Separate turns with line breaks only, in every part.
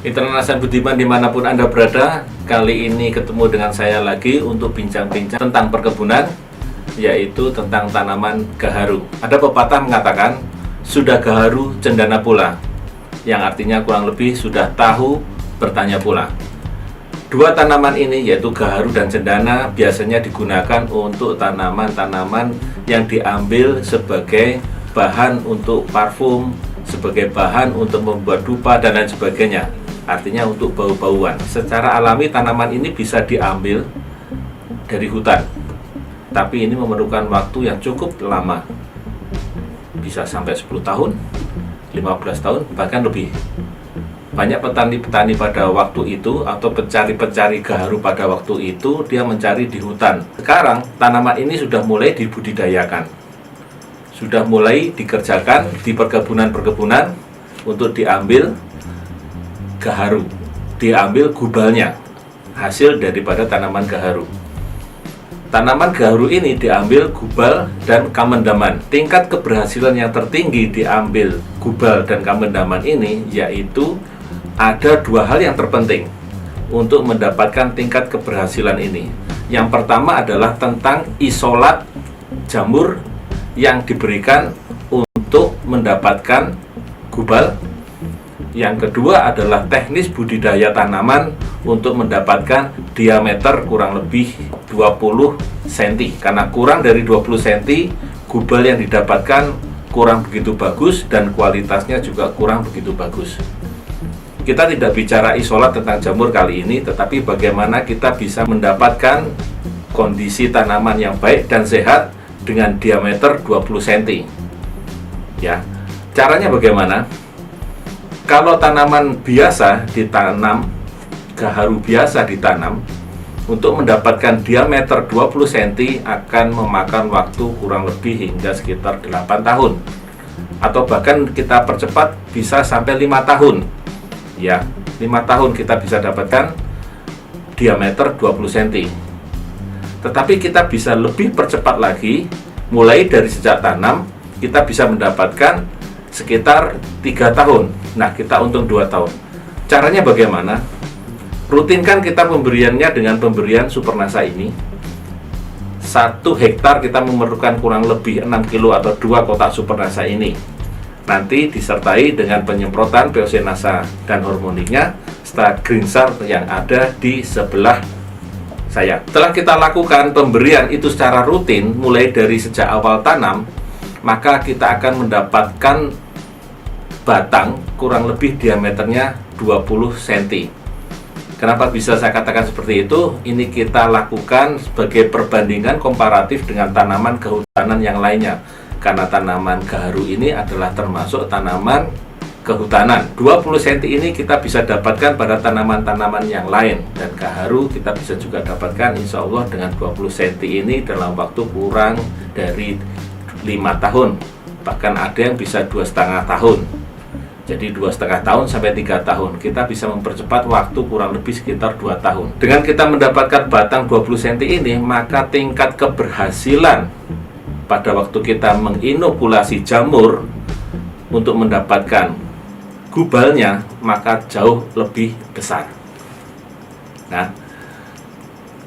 Internasan Budiman dimanapun Anda berada, kali ini ketemu dengan saya lagi untuk bincang-bincang tentang perkebunan, yaitu tentang tanaman gaharu. Ada pepatah mengatakan, sudah gaharu cendana pula, yang artinya kurang lebih sudah tahu bertanya pula. Dua tanaman ini, yaitu gaharu dan cendana, biasanya digunakan untuk tanaman-tanaman yang diambil sebagai bahan untuk parfum, sebagai bahan untuk membuat dupa, dan lain sebagainya. Artinya untuk bau-bauan. Secara alami tanaman ini bisa diambil dari hutan, tapi ini memerlukan waktu yang cukup lama, bisa sampai 10 tahun, 15 tahun, bahkan lebih. Banyak petani-petani pada waktu itu, atau pencari-pencari gaharu pada waktu itu, dia mencari di hutan. Sekarang tanaman ini sudah mulai dibudidayakan, sudah mulai dikerjakan di perkebunan-perkebunan untuk diambil gaharu, diambil gubalnya, hasil daripada tanaman gaharu. Tanaman gaharu ini diambil gubal dan kamendaman. Tingkat keberhasilan yang tertinggi diambil gubal dan kamendaman ini, yaitu ada dua hal yang terpenting untuk mendapatkan tingkat keberhasilan ini. Yang pertama adalah tentang isolat jamur yang diberikan untuk mendapatkan gubal. Yang kedua adalah teknis budidaya tanaman untuk mendapatkan diameter kurang lebih 20 cm. Karena kurang dari 20 cm, gubal yang didapatkan kurang begitu bagus dan kualitasnya juga kurang begitu bagus. Kita tidak bicara isolat tentang jamur kali ini, tetapi bagaimana kita bisa mendapatkan kondisi tanaman yang baik dan sehat dengan diameter 20 cm. Ya, caranya bagaimana? Kalau tanaman biasa ditanam, gaharu biasa ditanam, untuk mendapatkan diameter 20 cm akan memakan waktu kurang lebih hingga sekitar 8 tahun. Atau bahkan kita percepat bisa sampai 5 tahun. Ya, 5 tahun kita bisa dapatkan diameter 20 cm. Tetapi kita bisa lebih percepat lagi, mulai dari sejak tanam, kita bisa mendapatkan sekitar 3 tahun. Nah, kita untung 2 tahun. Caranya bagaimana? Rutinkan kita pemberiannya dengan pemberian Supernasa ini. 1 hektar kita memerlukan kurang lebih 6 kilo atau 2 kotak Supernasa ini. Nanti disertai dengan penyemprotan POC Nasa dan hormoniknya setelah Greenstar yang ada di sebelah saya. Setelah kita lakukan pemberian itu secara rutin, mulai dari sejak awal tanam, maka kita akan mendapatkan batang kurang lebih diameternya 20 cm. Kenapa bisa saya katakan seperti itu? Ini kita lakukan sebagai perbandingan komparatif dengan tanaman kehutanan yang lainnya. Karena tanaman gaharu ini adalah termasuk tanaman kehutanan. 20 cm ini kita bisa dapatkan pada tanaman-tanaman yang lain. Dan gaharu kita bisa juga dapatkan insya Allah dengan 20 cm ini dalam waktu kurang dari 5 tahun. Bahkan ada yang bisa 2,5 tahun. Jadi 2,5 tahun sampai 3 tahun. Kita bisa mempercepat waktu kurang lebih sekitar 2 tahun. Dengan kita mendapatkan batang 20 cm ini, maka tingkat keberhasilan pada waktu kita menginokulasi jamur untuk mendapatkan gubalnya, maka jauh lebih besar. Nah,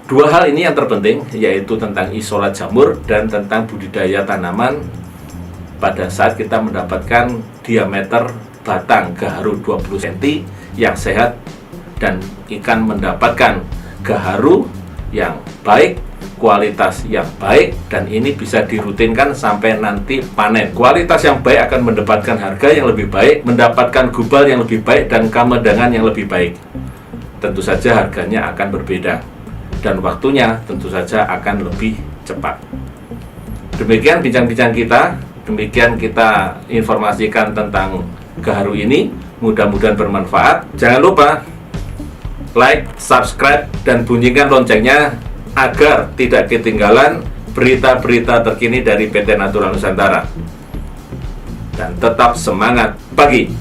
dua hal ini yang terpenting, yaitu tentang isolat jamur dan tentang budidaya tanaman pada saat kita mendapatkan diameter batang gaharu 20 cm yang sehat dan ikan mendapatkan gaharu yang baik, kualitas yang baik, dan ini bisa dirutinkan sampai nanti panen. Kualitas yang baik akan mendapatkan harga yang lebih baik, mendapatkan gubal yang lebih baik, dan kamedangan yang lebih baik. Tentu saja harganya akan berbeda dan waktunya tentu saja akan lebih cepat. Demikian bincang-bincang kita, demikian kita informasikan tentang gaharu ini. Mudah-mudahan bermanfaat. Jangan lupa like, subscribe, dan bunyikan loncengnya agar tidak ketinggalan berita-berita terkini dari PT Natural Nusantara. Dan tetap semangat pagi.